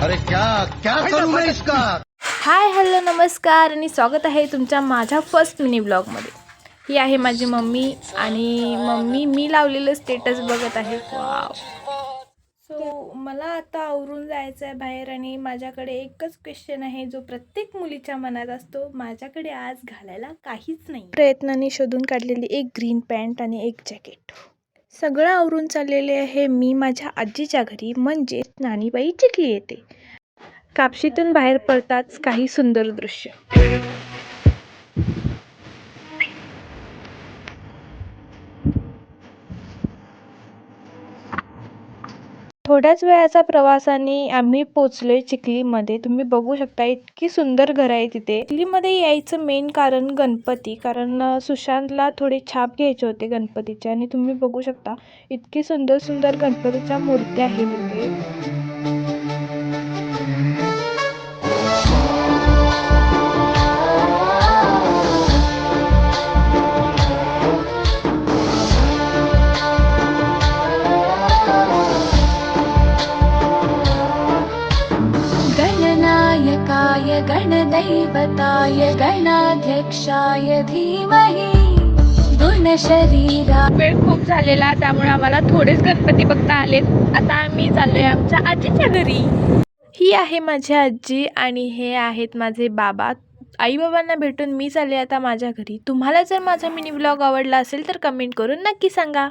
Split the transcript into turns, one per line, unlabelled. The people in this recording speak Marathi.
अरे क्या क्या करूं मैं इसका।
हाय हॅलो नमस्कार आणि स्वागत आहे तुमच्या माझ्या फर्स्ट मिनी ब्लॉगमध्ये. ही आहे माझी मम्मी आणि मम्मी मी लावलेलं स्टेटस बघत आहे. वाव. सो मला आता आवरून जायचं आहे बाहेर आणि माझ्याकडे एकच क्वेश्चन आहे जो प्रत्येक मुलीच्या मनात असतो. माझ्याकडे आज घालायला काहीच नाही. प्रयत्नाने शोधून काढलेली एक ग्रीन पॅन्ट आणि एक जॅकेट. सगळं आवरून चाललेले आहे मी माझ्या आजीच्या घरी, म्हणजे नानीबाई चिखली येते. कापशीतून बाहेर पडताच काही सुंदर दृश्य. थोड्याच वेळाचा प्रवासाने आम्ही पोचलोय चिखलीमध्ये. तुम्ही बघू शकता इतकी सुंदर घर आहे तिथे. चिखलीमध्ये यायचं मेन कारण गणपती, कारण सुशांतला थोडे छाप घ्यायचे होते गणपतीचे आणि तुम्ही बघू शकता इतकी सुंदर सुंदर गणपतीच्या मूर्त्या आहेत तिथे.
गणनायकाय गणदैवताय गणाध्यक्षाय धीमहि गुणशरीरा.
वेळ खूप झालेला त्यामुळे आम्हाला थोडेच गणपती बघता आलेत. आता आम्ही चाललोय आमच्या आजीच्या घरी. ही आहे माझी आजी आणि हे आहेत माझे बाबा. आई बाबांना भेटून मी चालले आता माझ्या घरी. तुम्हाला जर माझा मिनी ब्लॉग आवडला असेल तर कमेंट करून नक्की सांगा.